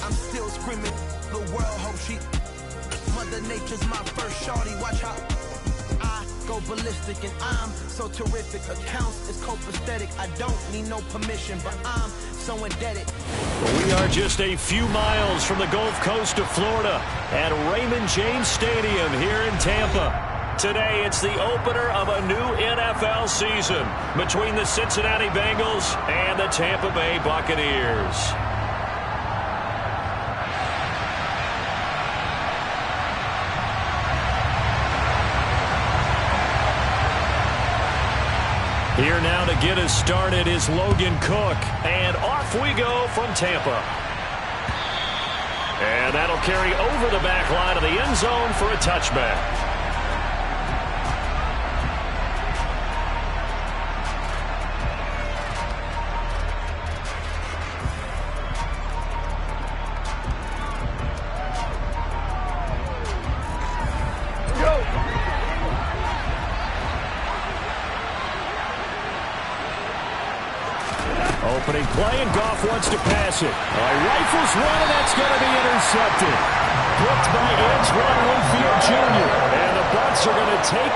I'm still screaming. The world hope she. Mother Nature's my first shorty. Watch how I go ballistic, and I'm so terrific. Accounts is copacetic. I don't need no permission, but I'm so indebted. We are just a few miles from the Gulf Coast of Florida at Raymond James Stadium here in Tampa. Today, it's the opener of a new NFL season between the Cincinnati Bengals and the Tampa Bay Buccaneers. Here now to get us started is Logan Cook, and off we go from Tampa. And that'll carry over the back line of the end zone for a touchback. Opening play, and Goff wants to pass it. Rifles one, and that's going to be intercepted. Blocked by Antoine Winfield Jr. And the Bucs are going to take...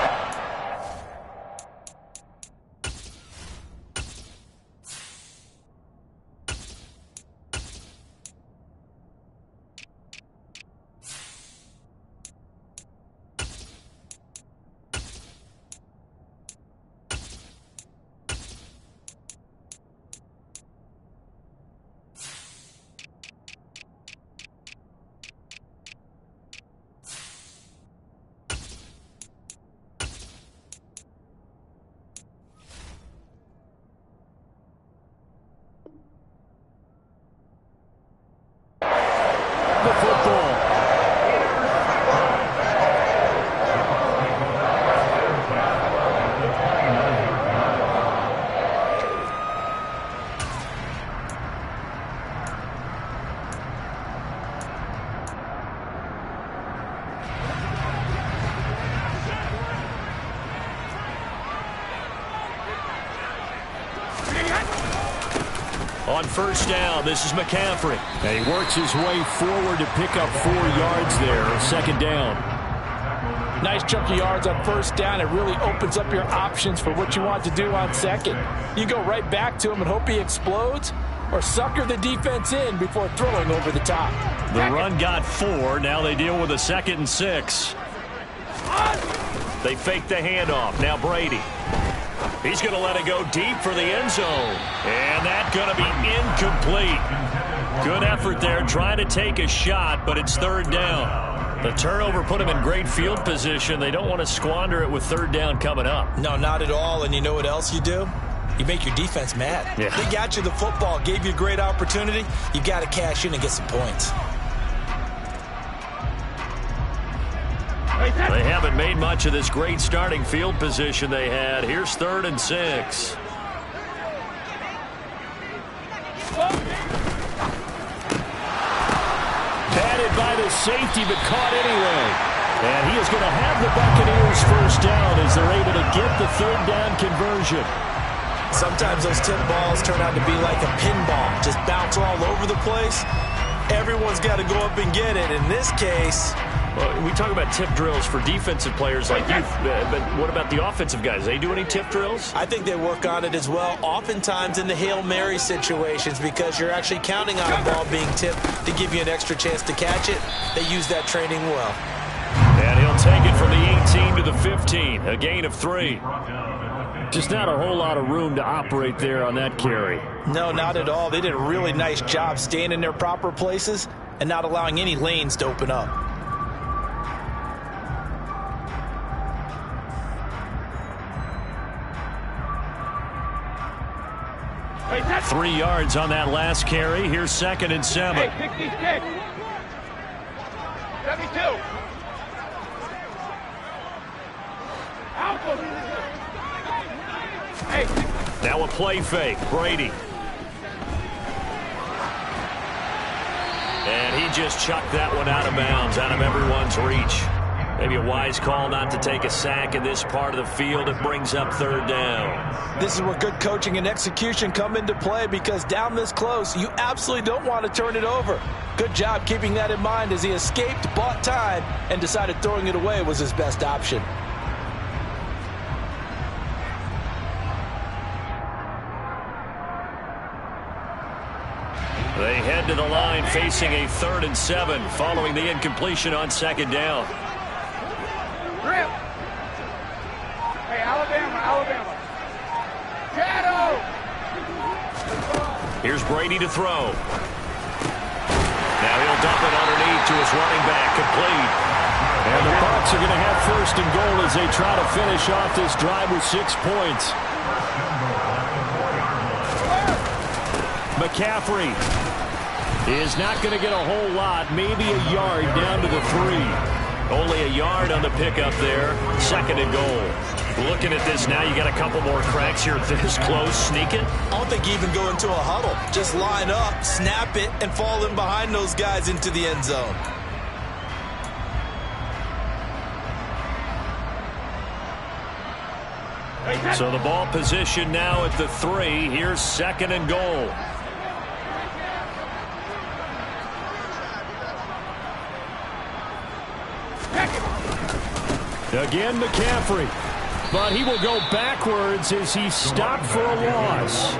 On first down, this is McCaffrey. And he works his way forward to pick up 4 yards there. Second down. Nice chunky yards on first down. It really opens up your options for what you want to do on second. You go right back to him and hope he explodes, or sucker the defense in before throwing over the top. The run got 4. Now they deal with a 2nd and 6. They fake the handoff. Now Brady. He's going to let it go deep for the end zone. And that's going to be incomplete. Good effort there trying to take a shot, but it's third down. The turnover put him in great field position. They don't want to squander it with third down coming up. No, not at all. And you know what else you do? You make your defense mad. Yeah. They got you the football, gave you a great opportunity. You got to cash in and get some points. They haven't made much of this great starting field position they had. Here's 3rd and 6. Batted by the safety, but caught anyway. And he is going to have the Buccaneers first down as they're able to get the third down conversion. Sometimes those tip balls turn out to be like a pinball. Just bounce all over the place. Everyone's got to go up and get it. In this case... Well, we talk about tip drills for defensive players like you, but what about the offensive guys? They do any tip drills? I think they work on it as well, oftentimes in the Hail Mary situations, because you're actually counting on a ball being tipped to give you an extra chance to catch it. They use that training well. And he'll take it from the 18 to the 15, a gain of 3. Just not a whole lot of room to operate there on that carry. No, not at all. They did a really nice job staying in their proper places and not allowing any lanes to open up. 3 yards on that last carry. Here's 2nd and 7. Hey, pick these kicks. 72. Hey. Now a play fake. Brady. And he just chucked that one out of bounds, out of everyone's reach. Maybe a wise call not to take a sack in this part of the field. It brings up third down. This is where good coaching and execution come into play, because down this close, you absolutely don't want to turn it over. Good job keeping that in mind as he escaped, bought time, and decided throwing it away was his best option. They head to the line facing a 3rd and 7 following the incompletion on 2nd down. Grip. Hey, Alabama. Shadow. Here's Brady to throw. Now he'll dump it underneath to his running back, complete. And the Bucs are going to have 1st and goal as they try to finish off this drive with 6 points. McCaffrey is not going to get a whole lot, maybe a yard down to the 3. Only a yard on the pickup there. 2nd and goal. Looking at this now, you got a couple more cracks here this close. Sneak it? I don't think you even go into a huddle. Just line up, snap it, and fall in behind those guys into the end zone. So the ball position now at the 3. Here's 2nd and goal. Again, McCaffrey. But he will go backwards as he's stopped for a loss.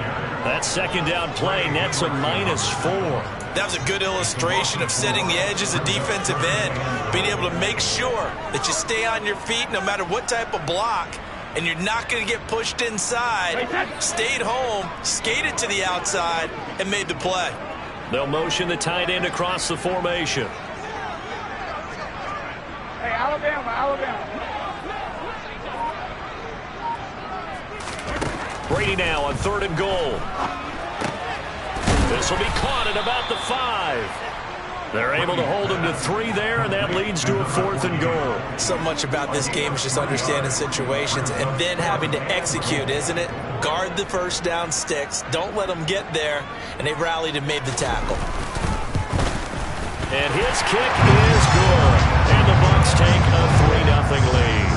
That 2nd down play nets a -4. That was a good illustration of setting the edge as a defensive end, being able to make sure that you stay on your feet no matter what type of block, and you're not going to get pushed inside. Stayed home, skated to the outside, and made the play. They'll motion the tight end across the formation. Hey, Alabama. Brady now on 3rd and goal. This will be caught at about the 5. They're able to hold him to 3 there, and that leads to a 4th and goal. So much about this game is just understanding situations and then having to execute, isn't it? Guard the 1st down sticks. Don't let them get there, and they rallied and made the tackle. And his kick is good. And the Bucs take a 3-0 lead.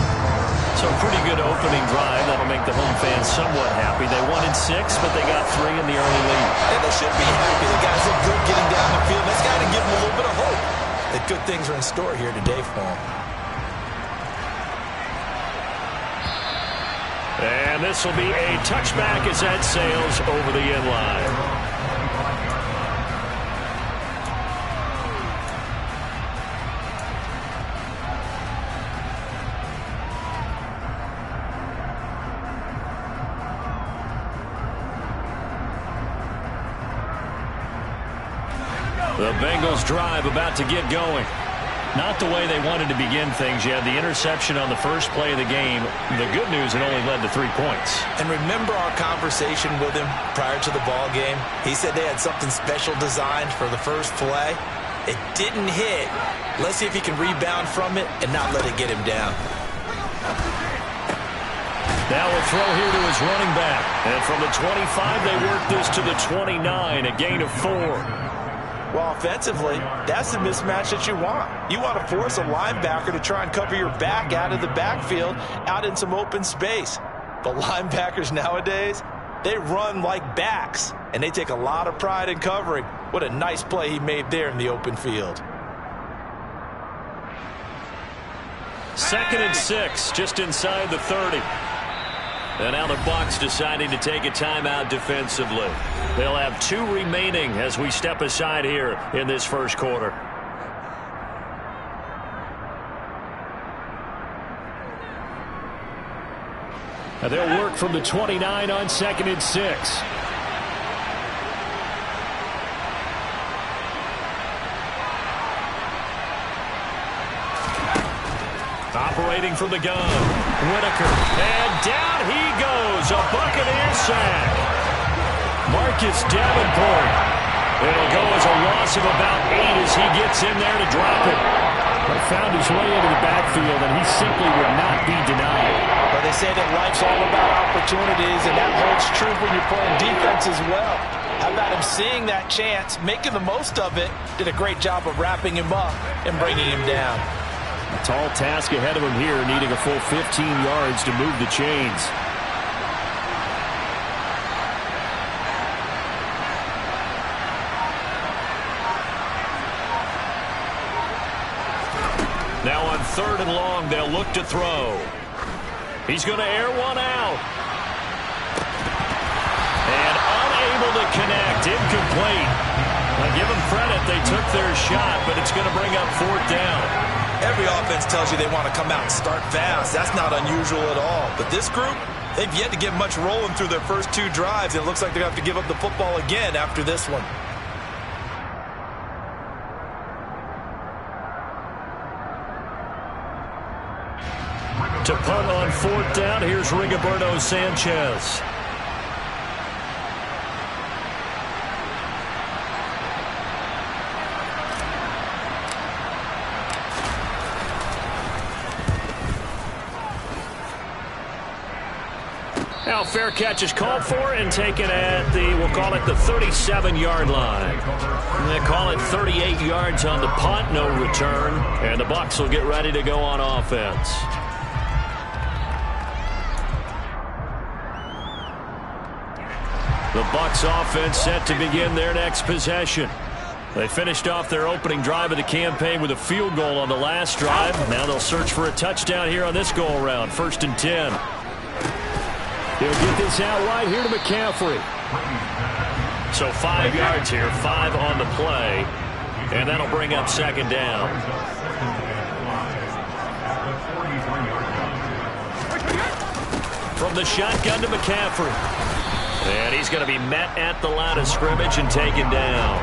So pretty good opening drive. That'll make the home fans somewhat happy. They wanted 6, but they got 3 in the early lead. And they should be happy. The guys look good getting down the field. That's got to give them a little bit of hope that good things are in store here today for them. And this will be a touchback as that sails over the end line. The Bengals drive about to get going. Not the way they wanted to begin things. You had the interception on the first play of the game. The good news, it only led to 3 points. And remember our conversation with him prior to the ball game? He said they had something special designed for the first play. It didn't hit. Let's see if he can rebound from it and not let it get him down. Now we'll throw here to his running back. And from the 25, they work this to the 29, a gain of 4. Well, offensively, that's the mismatch that you want. You want to force a linebacker to try and cover your back out of the backfield, out in some open space. But linebackers nowadays, they run like backs, and they take a lot of pride in covering. What a nice play he made there in the open field. 2nd and 6, just inside the 30. And now the Bucs deciding to take a timeout defensively. They'll have 2 remaining as we step aside here in this first quarter. And they'll work from the 29 on 2nd and 6. Operating from the gun, Whitaker, and down he goes, a Buccaneer sack. Marcus Davenport. It'll go as a loss of about 8 as he gets in there to drop it. But found his way into the backfield, and he simply would not be denied. But they say that life's all about opportunities, and that holds true when you're playing defense as well. How about him seeing that chance, making the most of it, did a great job of wrapping him up and bringing him down. A tall task ahead of him here, needing a full 15 yards to move the chains. Now on 3rd and long, they'll look to throw. He's going to air one out. And unable to connect. Incomplete. Now give them credit. They took their shot, but it's going to bring up 4th down. Every offense tells you they want to come out and start fast. That's not unusual at all. But this group, they've yet to get much rolling through their first 2 drives. It looks like they're going to have to give up the football again after this one. To punt on 4th down, here's Rigoberto Sanchez. Now fair catch is called for and taken at we'll call it the 37-yard line. And they call it 38 yards on the punt, no return. And the Bucs will get ready to go on offense. The Bucs offense set to begin their next possession. They finished off their opening drive of the campaign with a field goal on the last drive. Now they'll search for a touchdown here on this go-around. 1st and 10. They'll get this out wide here to McCaffrey. So 5 yards here, 5 on the play. And that'll bring up 2nd down. From the shotgun to McCaffrey. And he's going to be met at the line of scrimmage and taken down.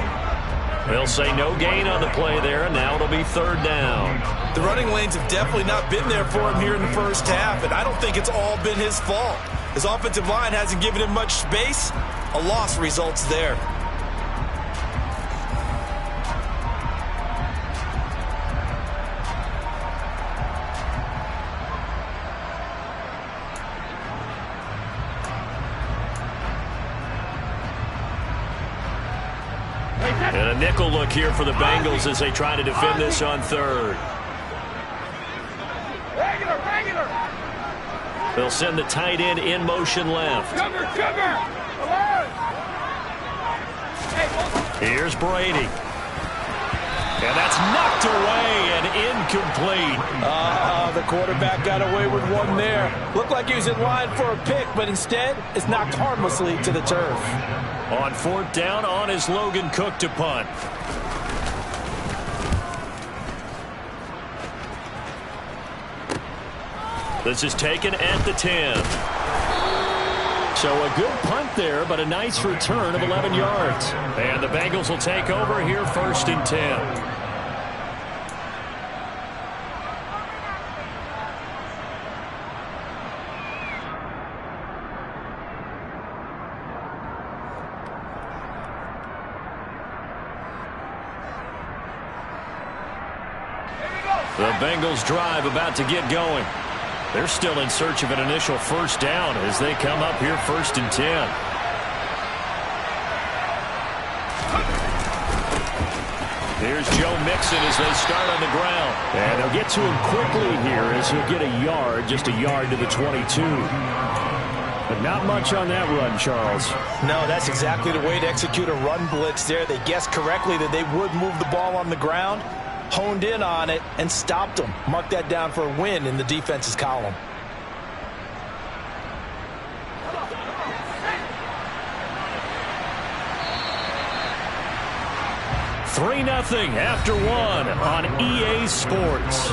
They'll say no gain on the play there, and now it'll be 3rd down. The running lanes have definitely not been there for him here in the first half, and I don't think it's all been his fault. His offensive line hasn't given him much space. A loss results there. And a nickel look here for the Bengals as they try to defend this on 3rd. Regular. They'll send the tight end in motion left. Sugar. Here's Brady. And that's knocked away and incomplete. The quarterback got away with one there. Looked like he was in line for a pick, but instead it's knocked harmlessly to the turf. On 4th down, on is Logan Cook to punt. This is taken at the 10. So a good punt there, but a nice return of 11 yards. And the Bengals will take over here 1st and 10. The Bengals drive about to get going. They're still in search of an initial 1st down as they come up here 1st and 10. Here's Joe Mixon as they start on the ground. And they'll get to him quickly here as he'll get a yard, just a yard to the 22. But not much on that run, Charles. No, that's exactly the way to execute a run blitz there. They guessed correctly that they would move the ball on the ground, honed in on it, and stopped them. Mark that down for a win in the defense's column. Three 3-0 after one on EA Sports.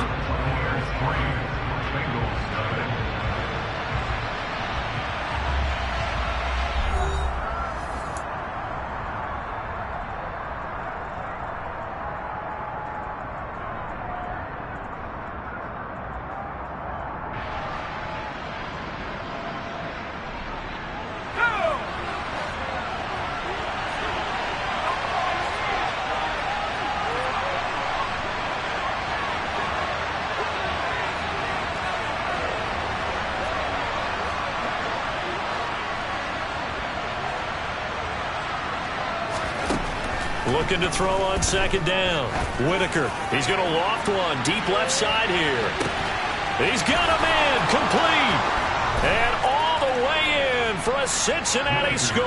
Looking to throw on second down. Whitaker, he's going to loft one deep left side here. He's got a man complete. And all the way in for a Cincinnati score.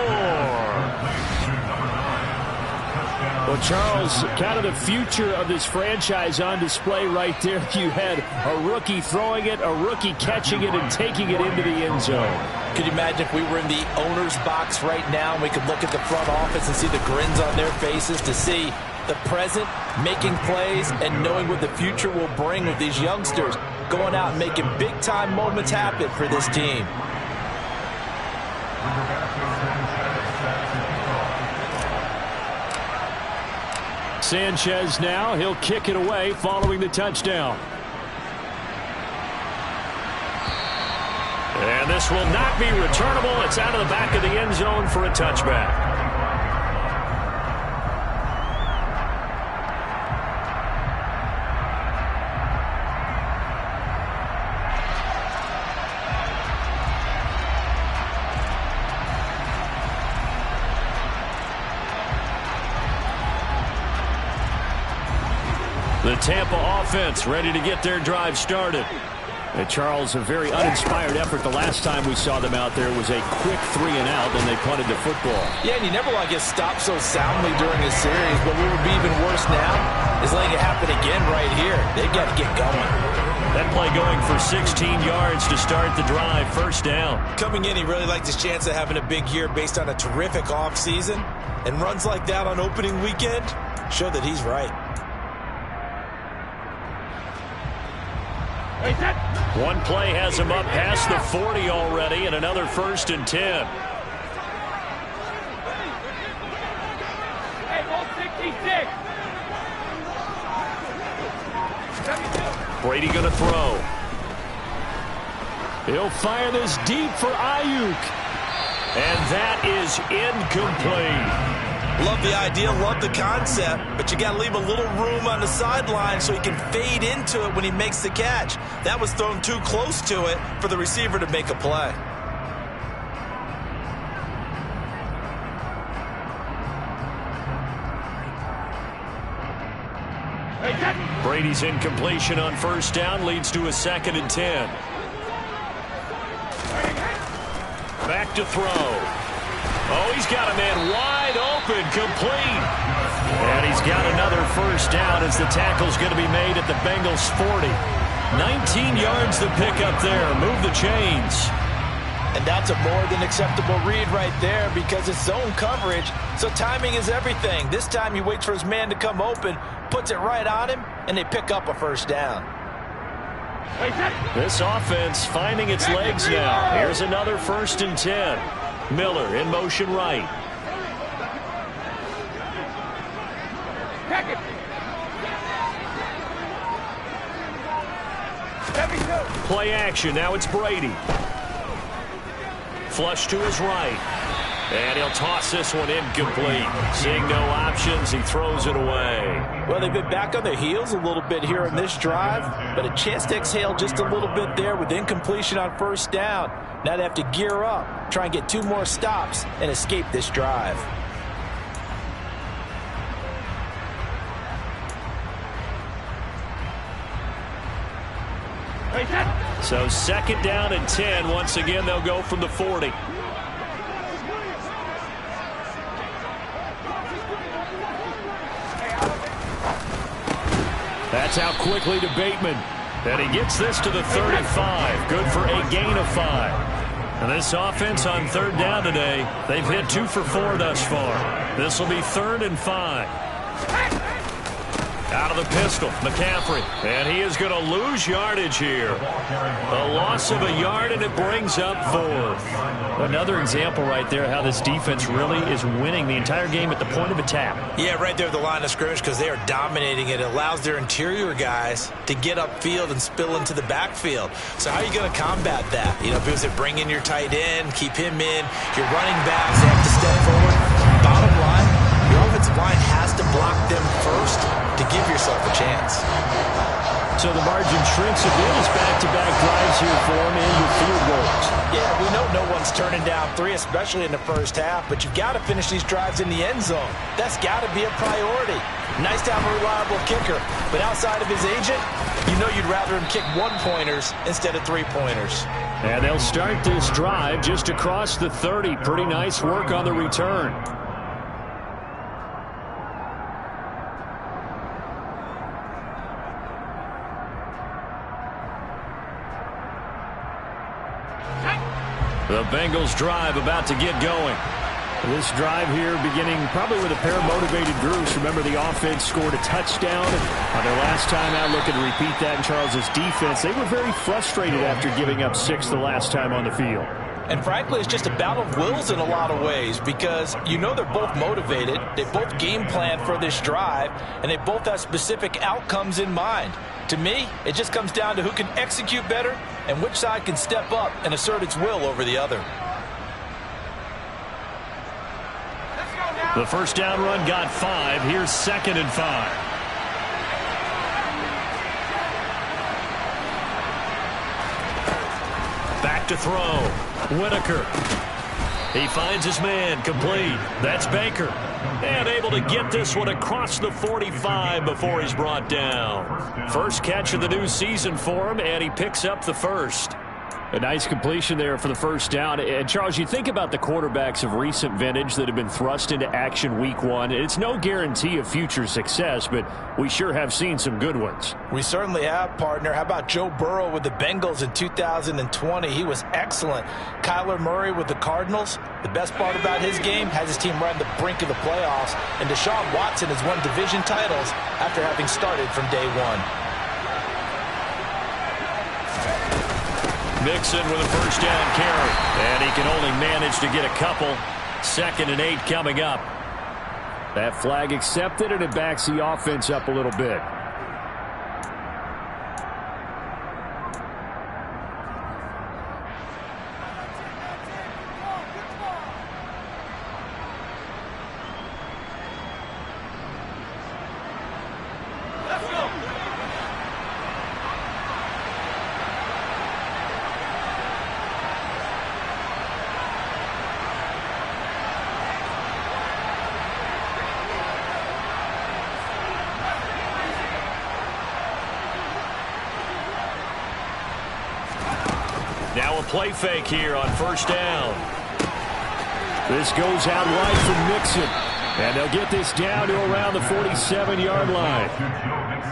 Well, Charles, kind of the future of this franchise on display right there. You had a rookie throwing it, a rookie catching it, and taking it into the end zone. Could you imagine if we were in the owner's box right now and we could look at the front office and see the grins on their faces, to see the present making plays and knowing what the future will bring with these youngsters going out and making big-time moments happen for this team. Sanchez now, he'll kick it away following the touchdown. And this will not be returnable. It's out of the back of the end zone for a touchback. The Tampa offense ready to get their drive started. And Charles, a very uninspired effort the last time we saw them out there. It was a quick 3-and-out, and they punted the football. Yeah, and you never want to get stopped so soundly during a series, but what would be even worse now is letting it happen again right here. They've got to get going. That play going for 16 yards to start the drive, first down. Coming in, he really liked his chance of having a big year based on a terrific offseason. And runs like that on opening weekend show that he's right. One play has him up past the 40 already, and another 1st and 10. Hey, ball 66. Brady going to throw. He'll fire this deep for Ayuk. And that is incomplete. Love the idea, love the concept, but you got to leave a little room on the sideline so he can fade into it when he makes the catch. That was thrown too close to it for the receiver to make a play. Brady's incompletion on first down leads to a 2nd and 10. Back to throw. Oh, he's got a man wide open, complete. And he's got another first down as the tackle's going to be made at the Bengals 40. 19 yards to pick up there. Move the chains. And that's a more than acceptable read right there because it's zone coverage, so timing is everything. This time he waits for his man to come open, puts it right on him, and they pick up a first down. This offense finding its legs now. Here's another 1st and 10. Miller in motion right. Play action. Now it's Brady. Flush to his right. And he'll toss this one incomplete. Seeing no options, he throws it away. Well, they've been back on their heels a little bit here in this drive, but a chance to exhale just a little bit there with incompletion on first down. Now they have to gear up, try and get 2 more stops, and escape this drive. So 2nd down and 10. Once again, they'll go from the 40. That's out quickly to Bateman. And he gets this to the 35. Good for a gain of 5. And this offense on 3rd down today, they've hit 2 for 4 thus far. This will be 3rd and 5. Out of the pistol, McCaffrey. And he is going to lose yardage here. A loss of a yard, and it brings up 4th. Another example right there how this defense really is winning the entire game at the point of attack. Yeah, right there at the line of scrimmage because they are dominating it. It allows their interior guys to get upfield and spill into the backfield. So how are you going to combat that? You know, because they bring in your tight end, keep him in. Your running backs, they have to step forward. Bottom line, your offensive line has to block them first to give yourself a chance. So the margin shrinks a bit as back-to-back drives here for him and with field goals. Yeah, we know no one's turning down 3, especially in the first half, but you've got to finish these drives in the end zone. That's got to be a priority. Nice to have a reliable kicker, but outside of his agent, you know you'd rather him kick 1-pointers instead of 3-pointers. And they'll start this drive just across the 30. Pretty nice work on the return. The Bengals drive about to get going. This drive here beginning probably with a pair of motivated groups. Remember, the offense scored a touchdown on their last time out. Looking to repeat that in Charles's defense. They were very frustrated after giving up 6 the last time on the field. And frankly, it's just a battle of wills in a lot of ways because you know they're both motivated. They both game plan for this drive, and they both have specific outcomes in mind. To me, it just comes down to who can execute better and which side can step up and assert its will over the other. The first down run got 5. Here's 2nd and 5. Back to throw. Whitaker. He finds his man, complete. That's Baker. And able to get this one across the 45 before he's brought down. First catch of the new season for him, and he picks up the first. A nice completion there for the first down. And, Charles, you think about the quarterbacks of recent vintage that have been thrust into action week 1. It's no guarantee of future success, but we sure have seen some good ones. We certainly have, partner. How about Joe Burrow with the Bengals in 2020? He was excellent. Kyler Murray with the Cardinals. The best part about his game has his team right on the brink of the playoffs. And Deshaun Watson has won division titles after having started from day 1. Mixon with a first down carry. And he can only manage to get a couple. 2nd and 8 coming up. That flag accepted, and it backs the offense up a little bit. Now a play fake here on first down. This goes out wide from Mixon. And they'll get this down to around the 47-yard line.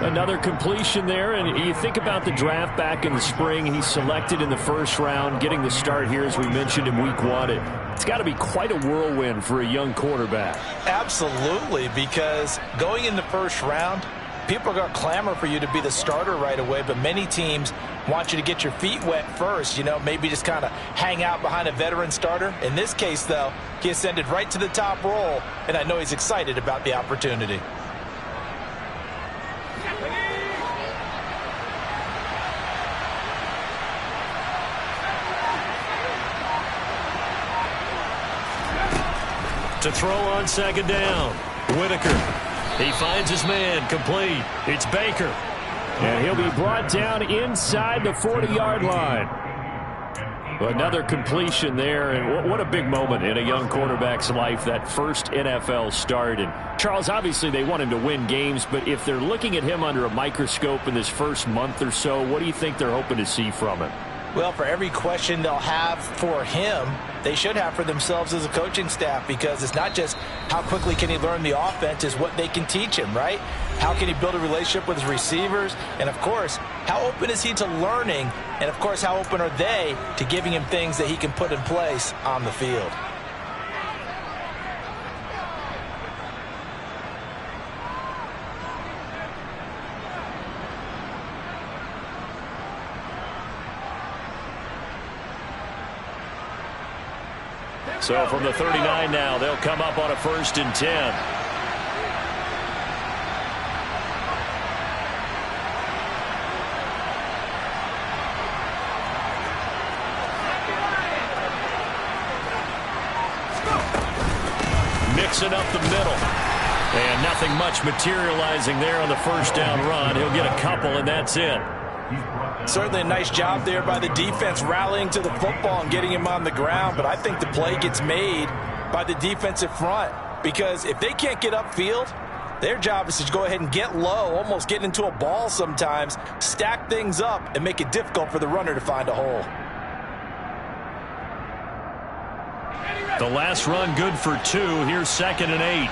Another completion there, and you think about the draft back in the spring. He's selected in the first round, getting the start here, as we mentioned, in week 1. It's got to be quite a whirlwind for a young quarterback. Absolutely, because going in the first round, people are going to clamor for you to be the starter right away, but many teams want you to get your feet wet first, you know, maybe just kind of hang out behind a veteran starter. In this case, though, he ascended right to the top role, and I know he's excited about the opportunity. To throw on second down. Whitaker. He finds his man, complete. It's Baker. And he'll be brought down inside the 40-yard line. Another completion there, and what a big moment in a young quarterback's life, that first NFL start. And Charles, obviously they want him to win games, but if they're looking at him under a microscope in this first month or so, what do you think they're hoping to see from him? Well, for every question they'll have for him, they should have for themselves as a coaching staff, because it's not just how quickly can he learn the offense, it's what they can teach him, right? How can he build a relationship with his receivers? And, of course, how open is he to learning? And, of course, how open are they to giving him things that he can put in place on the field? So from the 39 now, they'll come up on a 1st and 10. Mixing up the middle. And nothing much materializing there on the first down run. He'll get a couple, and that's it. Certainly a nice job there by the defense rallying to the football and getting him on the ground, but I think the play gets made by the defensive front because if they can't get upfield, their job is to go ahead and get low, almost get into a ball sometimes, stack things up, and make it difficult for the runner to find a hole. The last run good for 2. Here's 2nd and 8.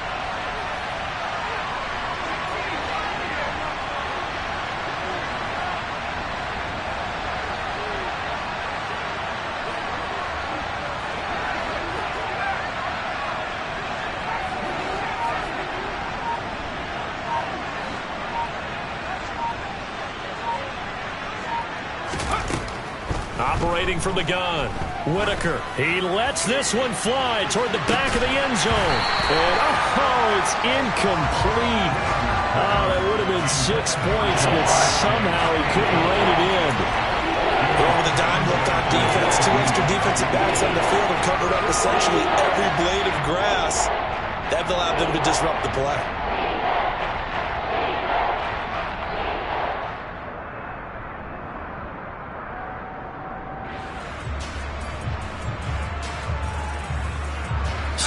Operating from the gun, Whitaker. He lets this one fly toward the back of the end zone. And, it's incomplete. Oh, that would have been 6 points, but somehow he couldn't rein it in. Well, with a dime left on defense, 2 extra defensive backs on the field and covered up essentially every blade of grass. That allowed them to disrupt the play.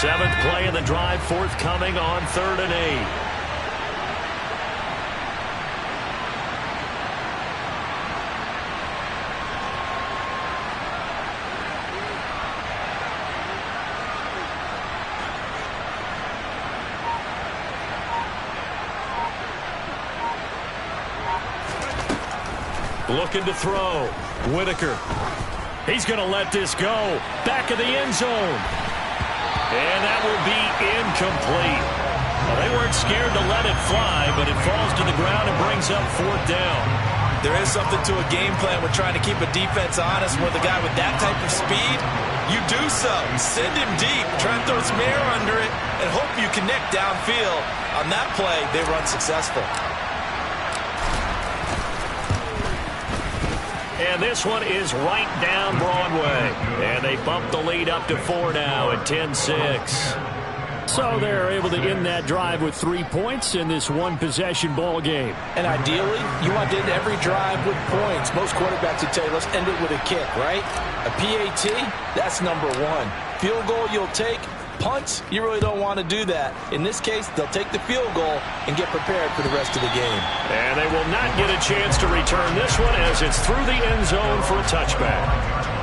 Seventh play of the drive forthcoming on 3rd and 8. Looking to throw. Whitaker. He's going to let this go. Back of the end zone. And that will be incomplete. Well, they weren't scared to let it fly, but it falls to the ground and brings up 4th down. There is something to a game plan with trying to keep a defense honest with a guy with that type of speed. You do so. Send him deep. Try and throw some air under it and hope you connect downfield. On that play, they were unsuccessful. And this one is right down Broadway. And they bump the lead up to 4 now at 10-6. So they're able to end that drive with 3 points in this one-possession ball game. And ideally, you want to end every drive with points. Most quarterbacks would tell you, let's end it with a kick, right? A PAT, that's number 1. Field goal you'll take. Punts, you really don't want to do that. In this case, they'll take the field goal and get prepared for the rest of the game. And they will not get a chance to return this one as it's through the end zone for a touchback.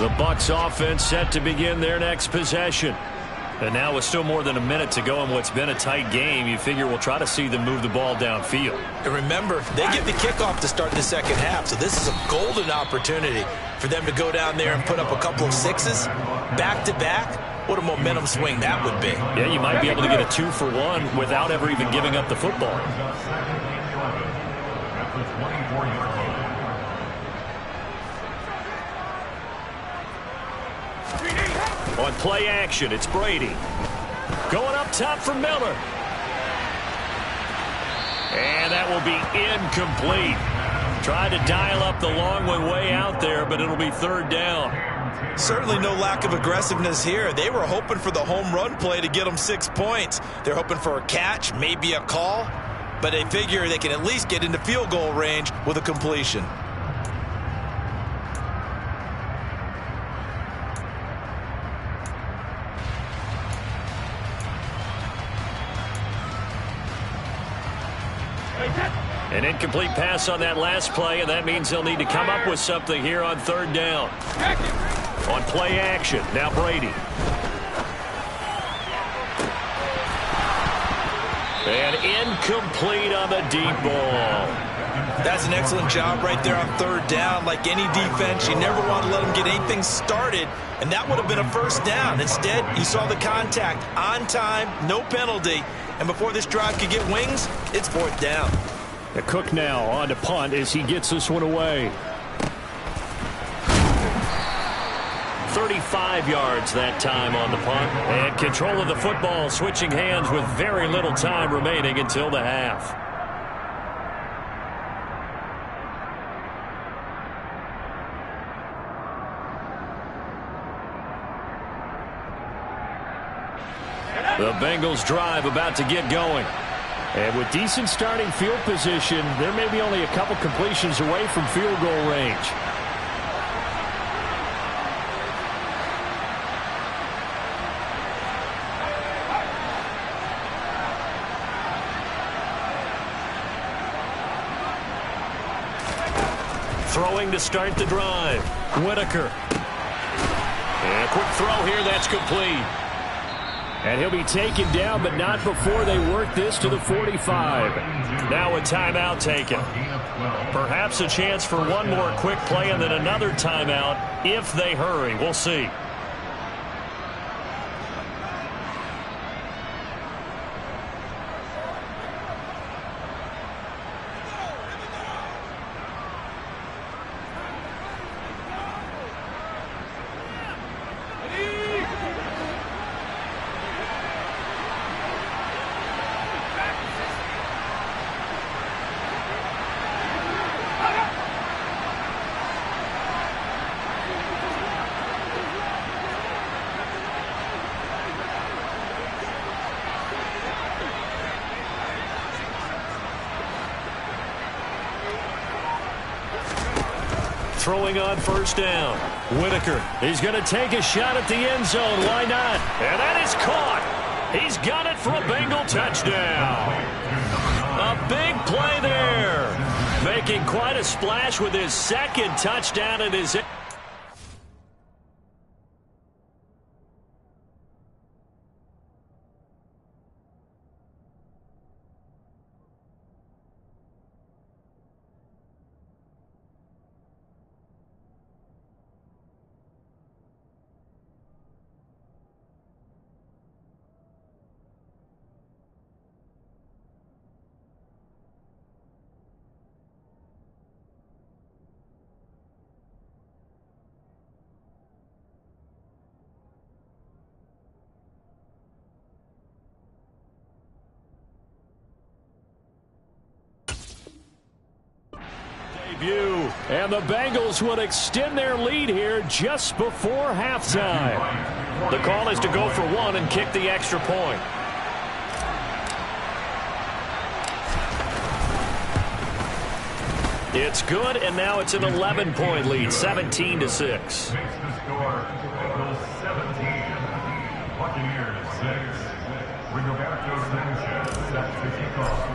The Bucs offense set to begin their next possession. And now with still more than a minute to go in what's been a tight game, you figure we'll try to see them move the ball downfield. And remember, they get the kickoff to start the second half, so this is a golden opportunity for them to go down there and put up a couple of sixes back-to-back. What a momentum swing that would be. Yeah, you might be able to get a 2-for-1 without ever even giving up the football. On play action, it's Brady. Going up top for Miller. And that will be incomplete. Tried to dial up the long one way out there, but it'll be 3rd down. Certainly no lack of aggressiveness here. They were hoping for the home run play to get them 6 points. They're hoping for a catch, maybe a call, but they figure they can at least get into field goal range with a completion. An incomplete pass on that last play, and that means they'll need to come up with something here on 3rd down. On play action, now Brady. And incomplete on the deep ball. That's an excellent job right there on 3rd down. Like any defense, you never want to let them get anything started, and that would have been a 1st down. Instead, you saw the contact on time, no penalty, and before this drive could get wings, it's 4th down. The Cook now on to punt as he gets this one away. 35 yards that time on the punt. And control of the football, switching hands with very little time remaining until the half. The Bengals drive about to get going. And with decent starting field position, there may be only a couple completions away from field goal range. Throwing to start the drive. Whitaker. And a quick throw here, that's complete. And he'll be taken down, but not before they work this to the 45. Now a timeout taken. Perhaps a chance for one more quick play and then another timeout if they hurry. We'll see. Throwing on first down. Whitaker. He's going to take a shot at the end zone. Why not? And that is caught. He's got it for a Bengal touchdown. A big play there. Making quite a splash with his second touchdown in his... And the Bengals will extend their lead here just before halftime. The call is to go for one and kick the extra point. It's good, and now it's an 11-point lead, 17-6. Makes the score Bengals 17, Buccaneers 6. Rigoberto Sanchez set to kick off.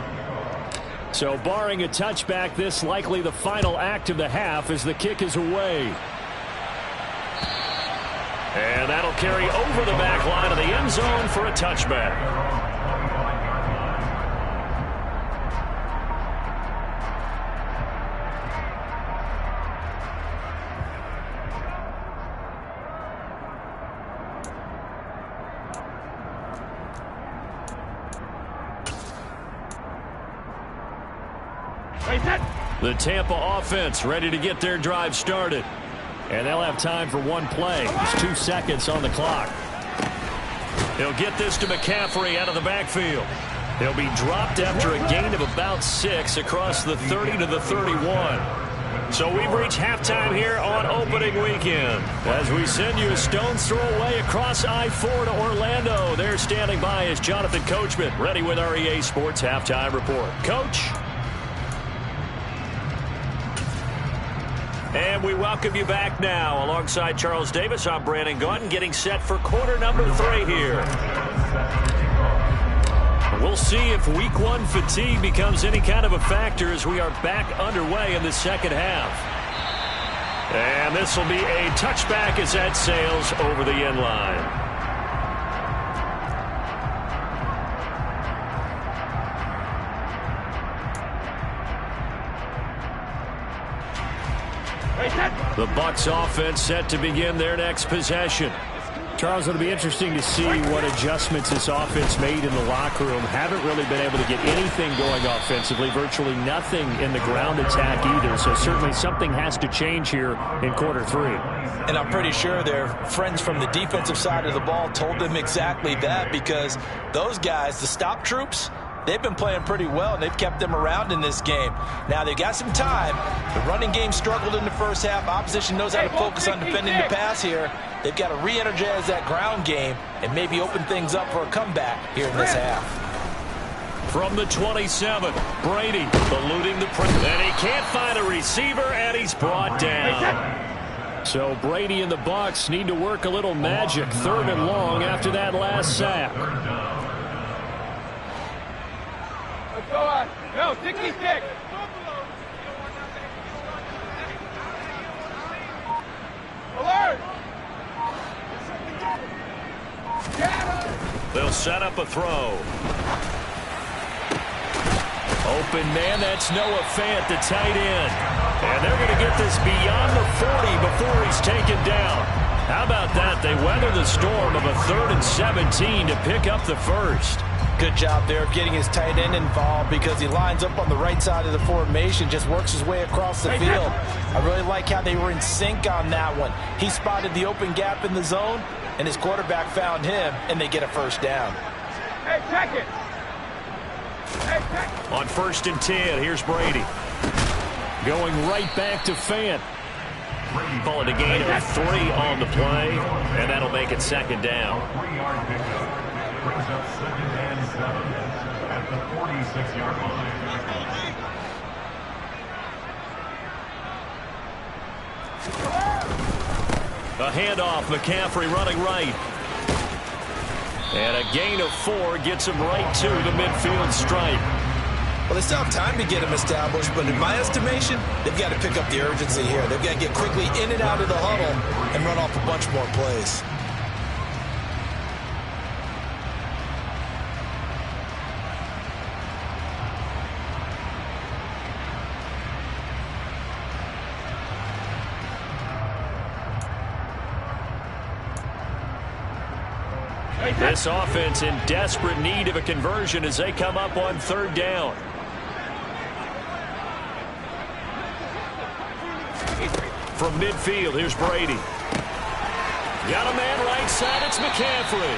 So barring a touchback, this likely the final act of the half as the kick is away. And that'll carry over the back line of the end zone for a touchback. The Tampa offense ready to get their drive started. And they'll have time for one play. There's 2 seconds on the clock. He'll get this to McCaffrey out of the backfield. He'll be dropped after a gain of about 6 across the 30 to the 31. So we've reached halftime here on opening weekend. As we send you a stone's throw away across I-4 to Orlando. There standing by is Jonathan Coachman, ready with our EA Sports Halftime Report. Coach. And we welcome you back now. Alongside Charles Davis, I'm Brandon Gaudin, getting set for quarter number 3 here. We'll see if week 1 fatigue becomes any kind of a factor as we are back underway in the second half. And this will be a touchback as that sails over the end line. The Bucs offense set to begin their next possession. Charles, it'll be interesting to see what adjustments this offense made in the locker room. Haven't really been able to get anything going offensively, virtually nothing in the ground attack either. So certainly something has to change here in quarter 3. And I'm pretty sure their friends from the defensive side of the ball told them exactly that, because those guys, the stop troops, they've been playing pretty well, and they've kept them around in this game. Now, they've got some time. The running game struggled in the first half. Opposition knows how to focus on defending the pass here. They've got to re-energize that ground game and maybe open things up for a comeback here in this half. From the 27, Brady eluding the pressure. And he can't find a receiver, and he's brought down. So Brady and the Bucs need to work a little magic. 3rd and long after that last sack. Let's go on. No, 66. Alert. They'll set up a throw. Open man, that's Noah Fant, the tight end. And they're going to get this beyond the 40 before he's taken down. How about that? They weather the storm of a 3rd and 17 to pick up the first. Good job there of getting his tight end involved, because he lines up on the right side of the formation, just works his way across the field. I really like how they were in sync on that one. He spotted the open gap in the zone, and his quarterback found him, and they get a first down. Hey, check it. Hey, check it. On 1st and 10, here's Brady. Going right back to Fant. Calling a gain of 3 on the play, and that'll make it 2nd down. 3-yard pickup. Brings up 2nd and 7 at the 46-yard line. A handoff, McCaffrey running right. And a gain of 4 gets him right to the midfield stripe. Well, they still have time to get him established, but in my estimation, they've got to pick up the urgency here. They've got to get quickly in and out of the huddle and run off a bunch more plays. This offense in desperate need of a conversion as they come up on 3rd down. From midfield, here's Brady. Got a man right side, it's McCaffrey.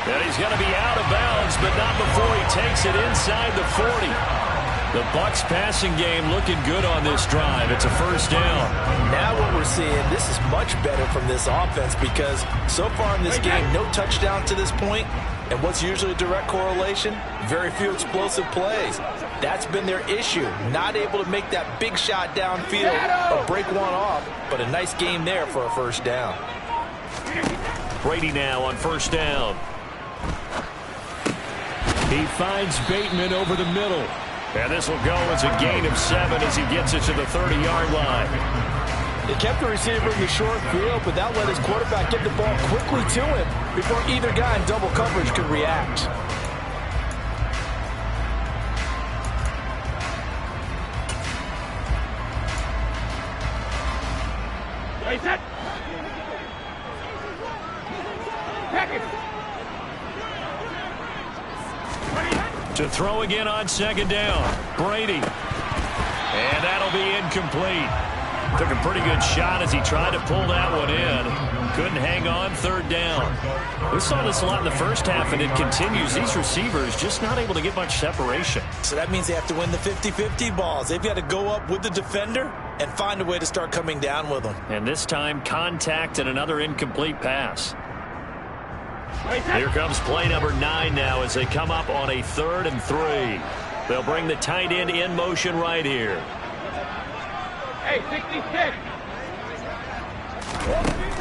And he's going to be out of bounds, but not before he takes it inside the 40. The Bucs passing game looking good on this drive. It's a first down. Now what we're seeing, this is much better from this offense, because so far in this game, no touchdown to this point. And what's usually a direct correlation? Very few explosive plays. That's been their issue. Not able to make that big shot downfield or break one off, but a nice game there for a first down. Brady now on 1st down. He finds Bateman over the middle. And this will go as a gain of 7 as he gets it to the 30-yard line. They kept the receiver in the short field, but that let his quarterback get the ball quickly to him before either guy in double coverage could react. Hey, set. Check it. To throw again on 2nd down. Brady. And that'll be incomplete. Took a pretty good shot as he tried to pull that one in. Couldn't hang on 3rd down. We saw this a lot in the first half, and it continues. These receivers just not able to get much separation. So that means they have to win the 50-50 balls. They've got to go up with the defender and find a way to start coming down with them. And this time, contact and another incomplete pass. Here comes play number 9 now as they come up on a 3rd and 3. They'll bring the tight end in motion right here. Hey, 66.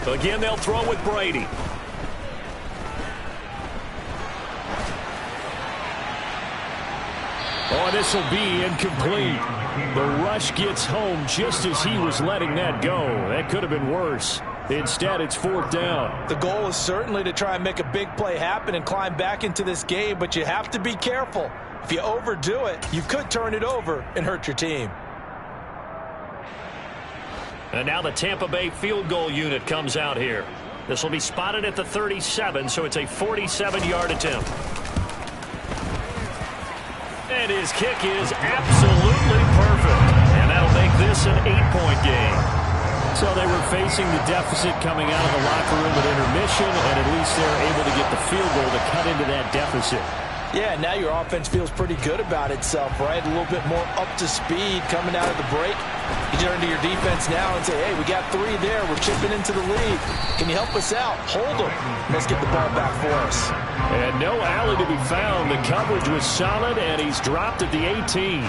Again, they'll throw with Brady. Oh, this will be incomplete. The rush gets home just as he was letting that go. That could have been worse. Instead, it's 4th down. The goal is certainly to try and make a big play happen and climb back into this game, but you have to be careful. If you overdo it, you could turn it over and hurt your team. And now the Tampa Bay field goal unit comes out here. This will be spotted at the 37, so it's a 47-yard attempt. And his kick is absolutely perfect. And that'll make this an 8-point game. So they were facing the deficit coming out of the locker room at intermission, and at least they're able to get the field goal to cut into that deficit. Yeah, now your offense feels pretty good about itself, right? A little bit more up to speed coming out of the break. You turn to your defense now and say, hey, we got 3 there. We're chipping into the lead. Can you help us out? Hold them. Let's get the ball back for us. And no alley to be found. The coverage was solid, and he's dropped at the 18.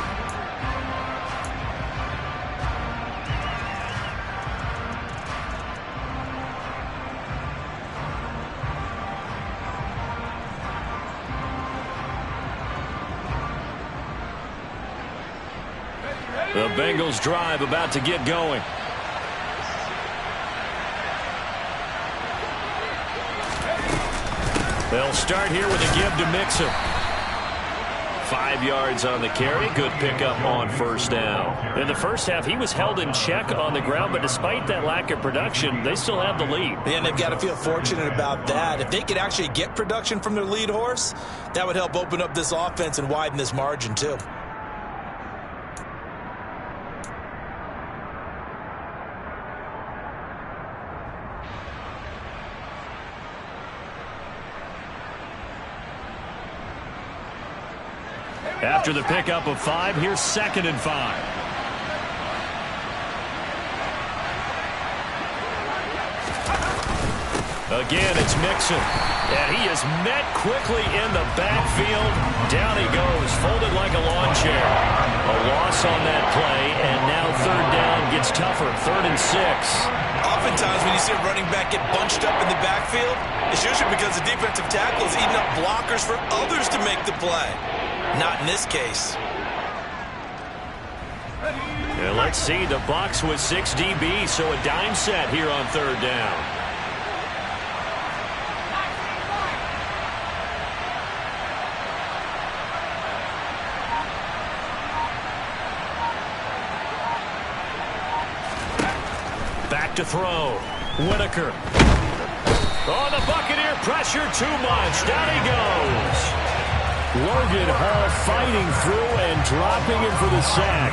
The Bengals drive about to get going. They'll start here with a give to Mixon. 5 yards on the carry. Good pickup on first down. In the first half, he was held in check on the ground, but despite that lack of production, they still have the lead. Yeah, and they've got to feel fortunate about that. If they could actually get production from their lead horse, that would help open up this offense and widen this margin too. After the pickup of 5, here's 2nd and 5. Again, it's Mixon. And he is met quickly in the backfield. Down he goes, folded like a lawn chair. A loss on that play, and now 3rd down gets tougher. 3rd and 6. Oftentimes when you see a running back get bunched up in the backfield, it's usually because the defensive tackle is eating up blockers for others to make the play. Not in this case. And let's see, the Bucs with 6 DBs, so a dime set here on 3rd down. Back to throw. Whitaker. Oh, the Buccaneer pressure too much. Down he goes. Logan Hall fighting through and dropping him for the sack.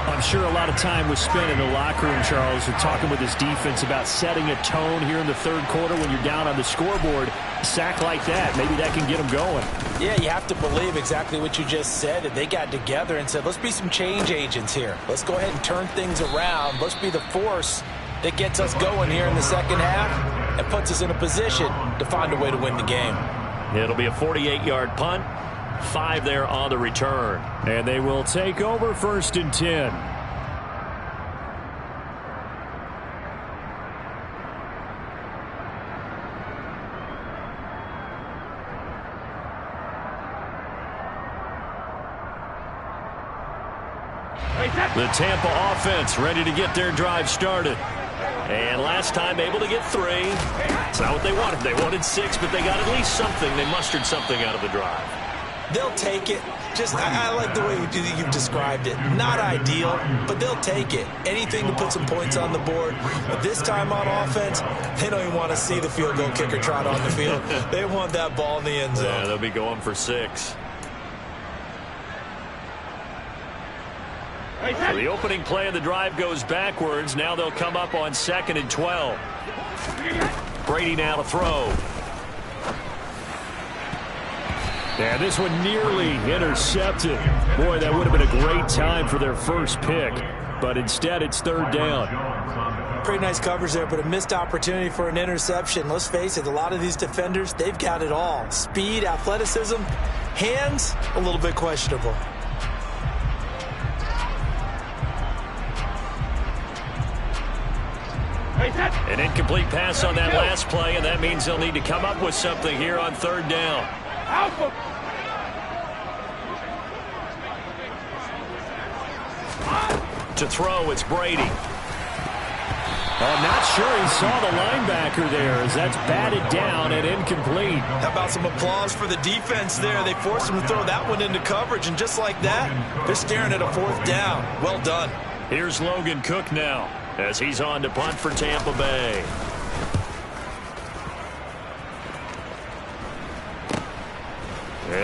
I'm sure a lot of time was spent in the locker room, Charles, and talking with his defense about setting a tone here in the 3rd quarter when you're down on the scoreboard. A sack like that, maybe that can get them going. Yeah, you have to believe exactly what you just said. That they got together and said, let's be some change agents here. Let's go ahead and turn things around. Let's be the force that gets us going here in the 2nd half and puts us in a position to find a way to win the game. It'll be a 48-yard punt. 5 there on the return. And they will take over 1st and 10. The Tampa offense ready to get their drive started. And last time able to get 3. It's not what they wanted. They wanted 6, but they got at least something. They mustered something out of the drive. They'll take it. I like the way you've described it. Not ideal, but they'll take it. Anything to put some points on the board. But this time on offense, they don't even want to see the field goal kicker trot on the field. They want that ball in the end zone. Yeah, they'll be going for 6. So the opening play of the drive goes backwards. Now they'll come up on 2nd and 12. Brady now to throw. Yeah, this one nearly intercepted. Boy, that would have been a great time for their first pick. But instead, it's 3rd down. Pretty nice coverage there, but a missed opportunity for an interception. Let's face it, a lot of these defenders, they've got it all. Speed, athleticism, hands, a little bit questionable. An incomplete pass on that last play, and that means they'll need to come up with something here on 3rd down. To throw, it's Brady. I'm not sure he saw the linebacker there as that's batted down and incomplete. How about some applause for the defense there? They forced him to throw that one into coverage, and just like that, they're staring at a 4th down. Well done. Here's Logan Cook now as he's on to punt for Tampa Bay.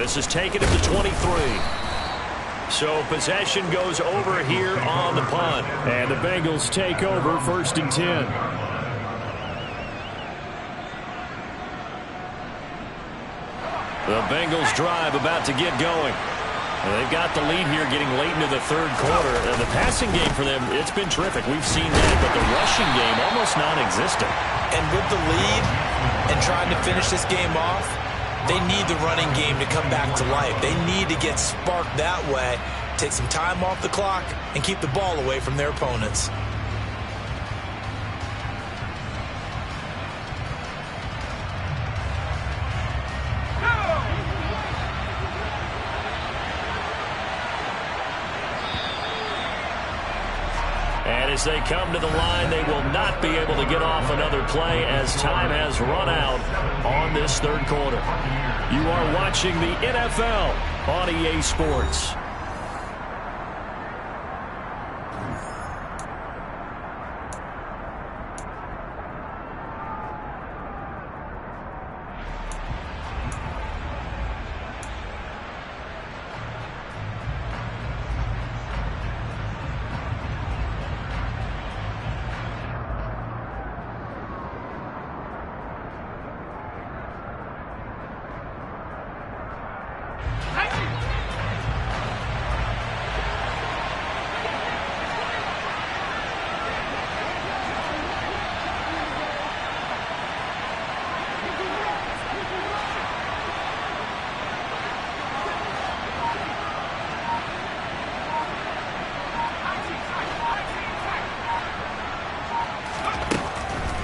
This is taken at the 23. So possession goes over here on the punt. And the Bengals take over 1st and 10. The Bengals drive about to get going. They've got the lead here getting late into the 3rd quarter. The passing game for them, it's been terrific. We've seen that, but the rushing game almost non-existent. And with the lead and trying to finish this game off, they need the running game to come back to life. They need to get sparked that way, take some time off the clock, and keep the ball away from their opponents. And as they come to the line, they will not be able to get off another play as time has run out on this 3rd quarter. You are watching the NFL on EA Sports.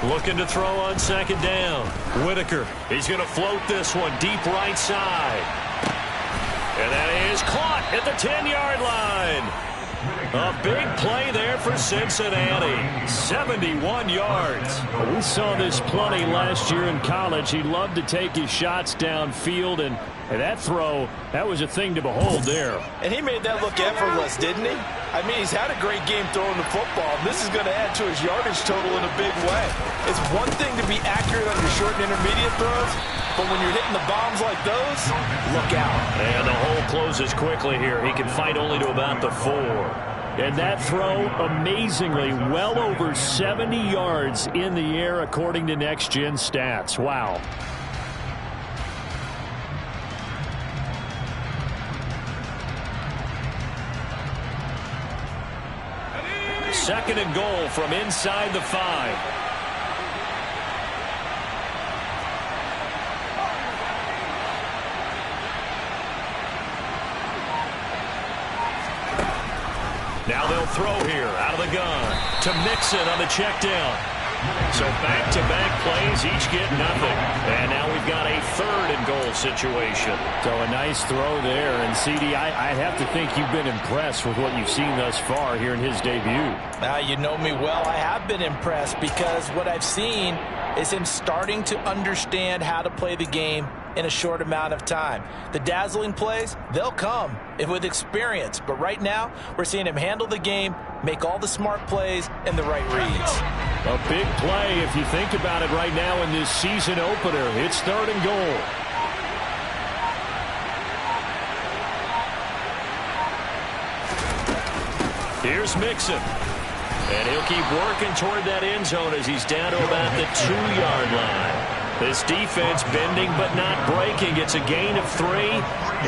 Looking to throw on 2nd down. Whitaker, he's going to float this one deep right side. And that is caught at the 10-yard line. A big play there for Cincinnati. 71 yards. We saw this plenty last year in college. He loved to take his shots downfield, and that throw, that was a thing to behold there. And he made that look effortless, didn't he? I mean, he's had a great game throwing the football. This is going to add to his yardage total in a big way. It's one thing to be accurate on your short and intermediate throws, but when you're hitting the bombs like those, look out. And the hole closes quickly here. He can fight only to about the 4. And that throw, amazingly, well over 70 yards in the air, according to Next Gen Stats. Wow. Second and goal from inside the 5. Now they'll throw here out of the gun to Mixon on the check down. So back-to-back plays, each get nothing. And now we've got a 3rd and goal situation. So a nice throw there. And, CD, I have to think you've been impressed with what you've seen thus far here in his debut. You know me well. I have been impressed because what I've seen is him starting to understand how to play the game in a short amount of time. The dazzling plays, they'll come with experience. But right now, we're seeing him handle the game, make all the smart plays, and the right reads. A big play if you think about it right now in this season opener. It's 3rd and goal. Here's Mixon. And he'll keep working toward that end zone as he's down to about the 2-yard line. This defense bending but not breaking. It's a gain of 3.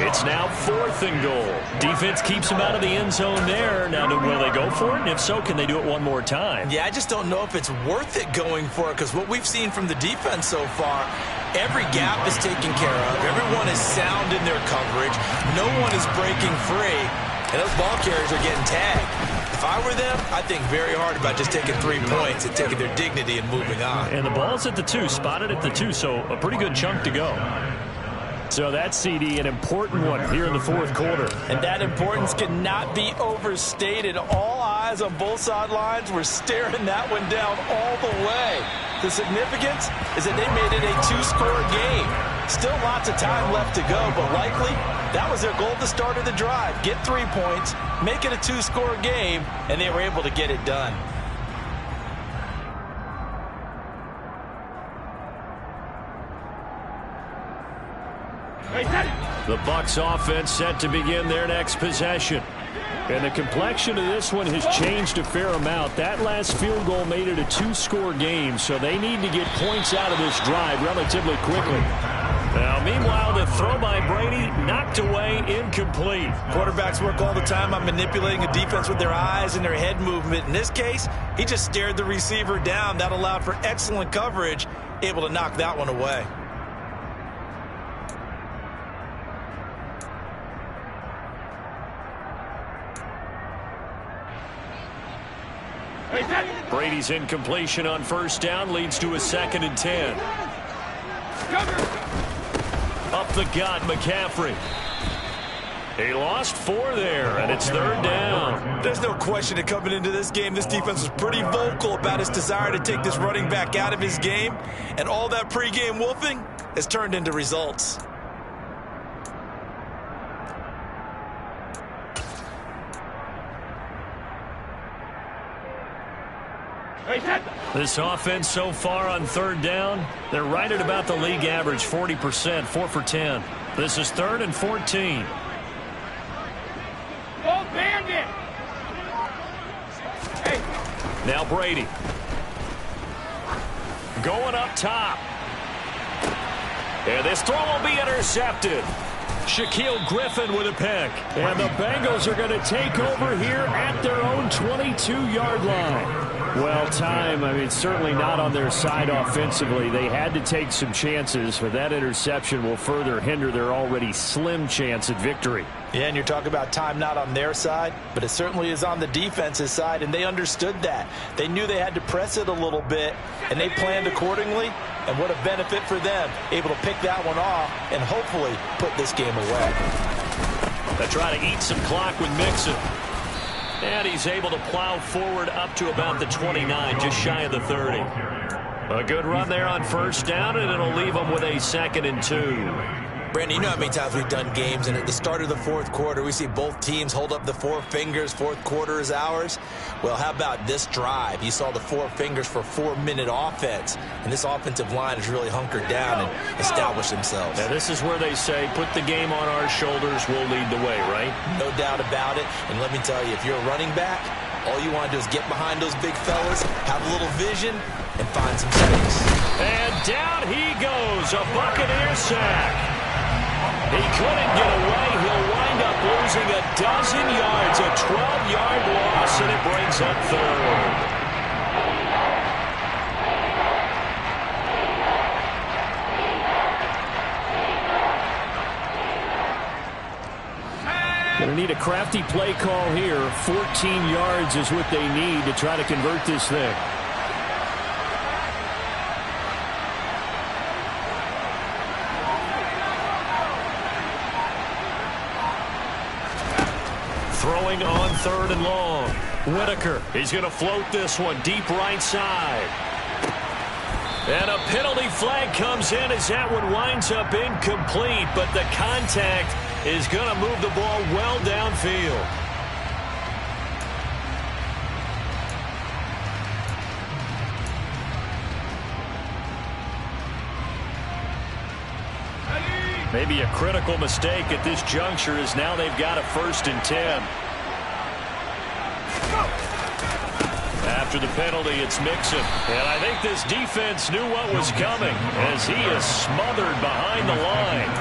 It's now 4th and goal. Defense keeps him out of the end zone there. Now, will they go for it? And if so, can they do it one more time? Yeah, I just don't know if it's worth it going for it because what we've seen from the defense so far, every gap is taken care of. Everyone is sound in their coverage. No one is breaking free. And those ball carriers are getting tagged. If I were them, I'd think very hard about just taking 3 points and taking their dignity and moving on. And the ball's at the 2, spotted at the 2, so a pretty good chunk to go. So that's, CD, an important one here in the 4th quarter. And that importance cannot be overstated. All eyes on both sidelines were staring that one down all the way. The significance is that they made it a 2-score game. Still lots of time left to go, but likely that was their goal at the start of the drive. Get 3 points, make it a 2-score game, and they were able to get it done. Hey, The Bucs offense set to begin their next possession. And the complexion of this one has changed a fair amount. That last field goal made it a 2-score game, so they need to get points out of this drive relatively quickly. Now, meanwhile, the throw by Brady knocked away, incomplete. Quarterbacks work all the time on manipulating a defense with their eyes and their head movement. In this case, he just stared the receiver down. That allowed for excellent coverage, able to knock that one away. Brady's incompletion on first down leads to a 2nd and 10. Up the gut, McCaffrey. He lost 4 there, and it's 3rd down. There's no question that coming into this game, this defense was pretty vocal about its desire to take this running back out of his game, and all that pregame wolfing has turned into results. This offense so far on 3rd down, they're right at about the league average, 40%, 4 for 10. This is 3rd and 14. Go Bandit! Hey. Now Brady. Going up top. And this throw will be intercepted. Shaquille Griffin with a pick. And the Bengals are going to take over here at their own 22-yard line. Well, certainly not on their side offensively. They had to take some chances, but that interception will further hinder their already slim chance at victory. Yeah, and you're talking about time not on their side, but it certainly is on the defense's side, and they understood that. They knew they had to press it a little bit, and they planned accordingly, and what a benefit for them, able to pick that one off and hopefully put this game away. They try to eat some clock with Mixon. And he's able to plow forward up to about the 29, just shy of the 30. A good run there on first down, and it'll leave them with a 2nd and 2. Brandon, you know how many times we've done games, and at the start of the 4th quarter, we see both teams hold up the 4 fingers, 4th quarter is ours. Well, how about this drive? You saw the 4 fingers for 4-minute offense, and this offensive line has really hunkered down and established themselves. Now, this is where they say, put the game on our shoulders, we'll lead the way, right? No doubt about it, and let me tell you, if you're a running back, all you want to do is get behind those big fellas, have a little vision, and find some space. And down he goes, a Buccaneer sack. He couldn't get away. He'll wind up losing a dozen yards, a 12-yard loss, and it brings up 3rd. Going to need a crafty play call here. 14 yards is what they need to try to convert this thing. Throwing on 3rd and long. Whitaker, he's going to float this one deep right side. And a penalty flag comes in as that one winds up incomplete, but the contact is going to move the ball well downfield. Maybe a critical mistake at this juncture as now they've got a 1st and 10. After the penalty, it's Mixon. And I think this defense knew what was coming as he is smothered behind the line.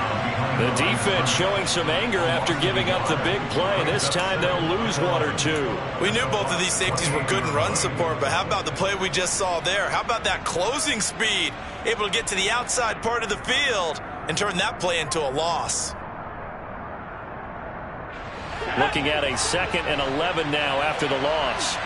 The defense showing some anger after giving up the big play. This time they'll lose 1 or 2. We knew both of these safeties were good in run support, but how about the play we just saw there? How about that closing speed? Able to get to the outside part of the field and turn that play into a loss. Looking at a 2nd and 11 now after the loss.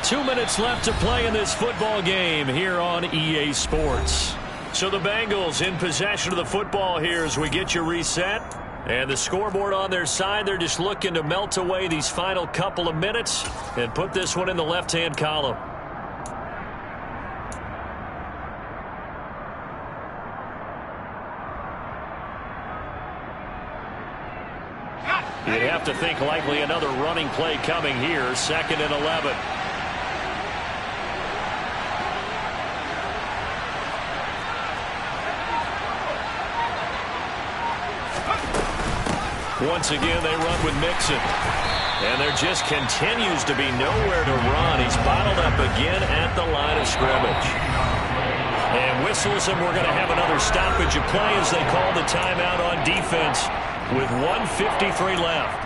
2 minutes left to play in this football game here on EA Sports. So the Bengals in possession of the football here as we get you reset. And the scoreboard on their side, they're just looking to melt away these final couple of minutes and put this one in the left-hand column. You'd have to think likely another running play coming here, 2nd and 11. Once again, they run with Mixon. And there just continues to be nowhere to run. He's bottled up again at the line of scrimmage. And whistles, and we're going to have another stoppage of play as they call the timeout on defense with 1:53 left.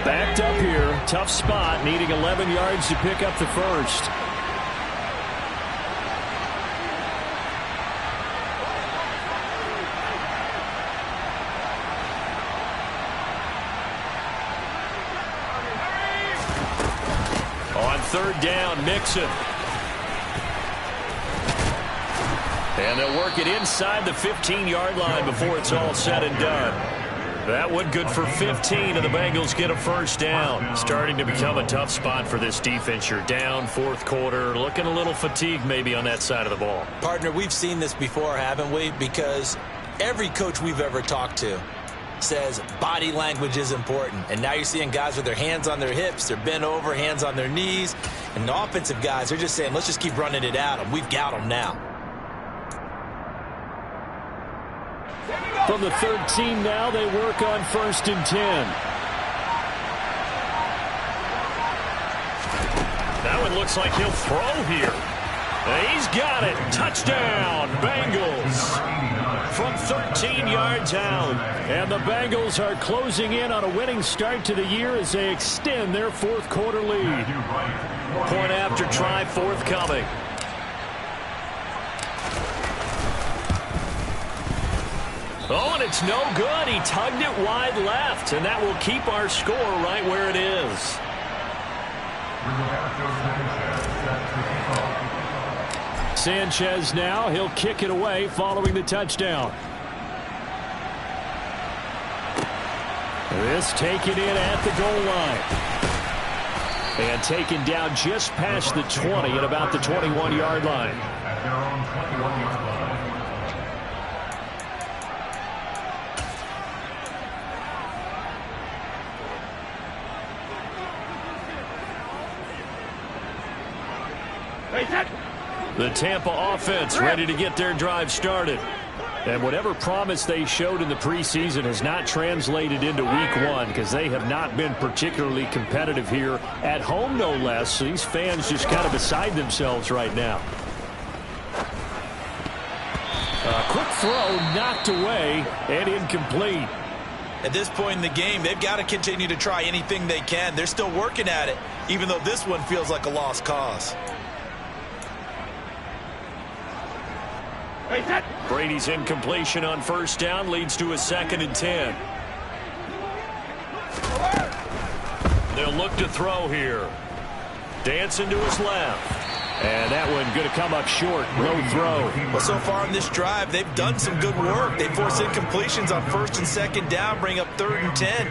Backed up here, tough spot, needing 11 yards to pick up the first. On third down, Mixon. And they'll work it inside the 15-yard line before it's all said and done. That one good for 15, and the Bengals get a first down. Starting to become a tough spot for this defense. You're down fourth quarter, looking a little fatigued maybe on that side of the ball. Partner, we've seen this before, haven't we? Because every coach we've ever talked to says body language is important. And now you're seeing guys with their hands on their hips, they're bent over, hands on their knees. And the offensive guys, they're just saying, let's just keep running it at them. We've got them now. From the 13 now, they work on 1st and 10. That one looks like he'll throw here. He's got it. Touchdown, Bengals. From 13 yards out. And the Bengals are closing in on a winning start to the year as they extend their fourth quarter lead. Point after try forthcoming. Oh, and it's no good. He tugged it wide left, and that will keep our score right where it is. Sanchez now, he'll kick it away following the touchdown. This taken in at the goal line. And taken down just past the 20 at about the 21-yard line. At their own 21-yard line. The Tampa offense ready to get their drive started. And whatever promise they showed in the preseason has not translated into week one because they have not been particularly competitive here at home, no less. So these fans just kind of beside themselves right now. A quick throw knocked away and incomplete. At this point in the game, they've got to continue to try anything they can. They're still working at it, even though this one feels like a lost cause. Brady's incompletion on first down leads to a 2nd and 10. They'll look to throw here. Dancing to his left. And that one going to come up short. Low throw. Well, so far on this drive, they've done some good work. They force incompletions on 1st and 2nd down, bring up 3rd and 10.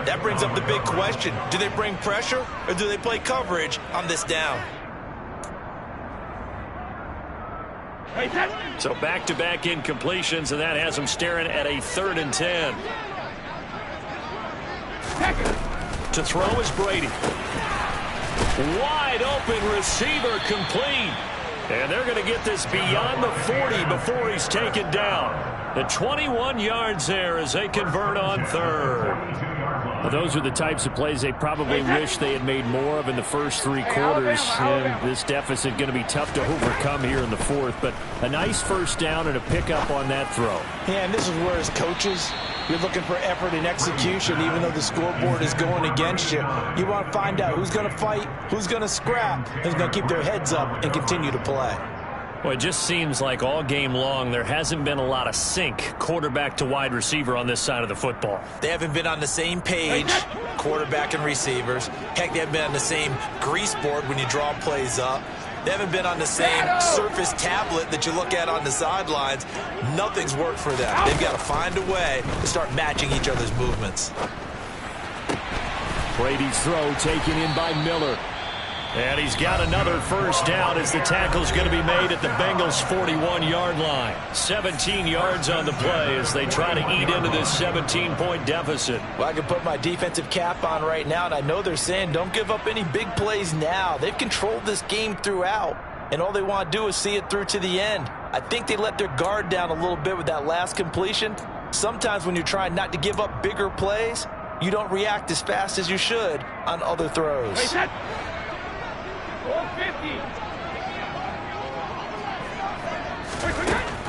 That brings up the big question. Do they bring pressure or do they play coverage on this down? So back-to-back incompletions, and that has them staring at a 3rd and 10. To throw is Brady. Wide open receiver complete. And they're going to get this beyond the 40 before he's taken down. The 21 yards there as they convert on 3rd. Well, those are the types of plays they probably wish they had made more of in the first 3 quarters. And this deficit going to be tough to overcome here in the 4th. But a nice first down and a pickup on that throw. Yeah, and this is where as coaches, you're looking for effort and execution, even though the scoreboard is going against you. You want to find out who's going to fight, who's going to scrap, who's going to keep their heads up and continue to play. Well, it just seems like all game long there hasn't been a lot of sync quarterback to wide receiver on this side of the football. They haven't been on the same page, quarterback and receivers. Heck, they haven't been on the same grease board when you draw plays up. They haven't been on the same surface tablet that you look at on the sidelines. Nothing's worked for them. They've got to find a way to start matching each other's movements. Brady's throw taken in by Miller. And he's got another first down as the tackle's going to be made at the Bengals' 41-yard line. 17 yards on the play as they try to eat into this 17-point deficit. Well, I can put my defensive cap on right now, and I know they're saying don't give up any big plays now. They've controlled this game throughout, and all they want to do is see it through to the end. I think they let their guard down a little bit with that last completion. Sometimes when you're trying not to give up bigger plays, you don't react as fast as you should on other throws. Hey, 50.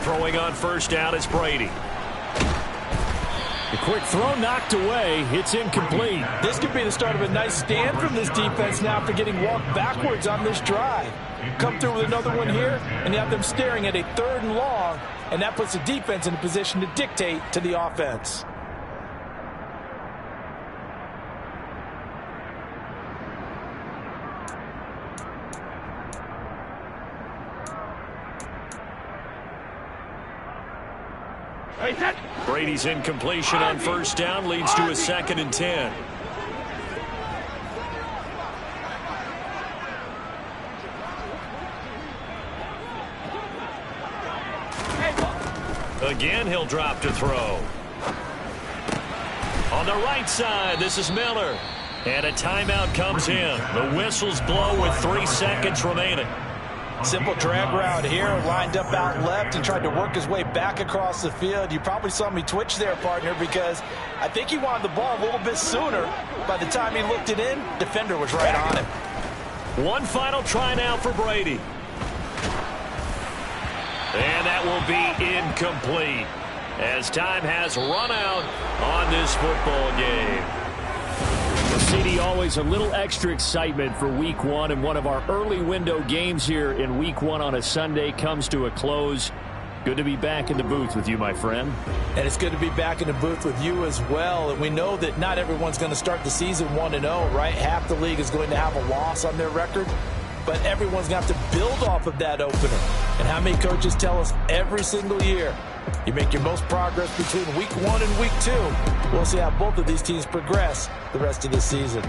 Throwing on first down is Brady. The quick throw knocked away. It's incomplete. This could be the start of a nice stand from this defense now after getting walked backwards on this drive. Come through with another one here, and you have them staring at a 3rd and long, and that puts the defense in a position to dictate to the offense. Brady's incompletion on first down leads to a 2nd and 10. Again, he'll drop to throw. On the right side, this is Miller. And a timeout comes in. The whistles blow with 3 seconds remaining. Simple drag route here, lined up out left and tried to work his way back across the field. You probably saw me twitch there, partner, because I think he wanted the ball a little bit sooner. By the time he looked it in, defender was right on him. One final try now for Brady. And that will be incomplete as time has run out on this football game. CD, always a little extra excitement for Week 1, and one of our early window games here in Week 1 on a Sunday comes to a close. Good to be back in the booth with you, my friend. And it's good to be back in the booth with you as well. And we know that not everyone's going to start the season 1-0, right? Half the league is going to have a loss on their record. But everyone's going to have to build off of that opener. And how many coaches tell us every single year, you make your most progress between Week 1 and Week 2. We'll see how both of these teams progress the rest of the season.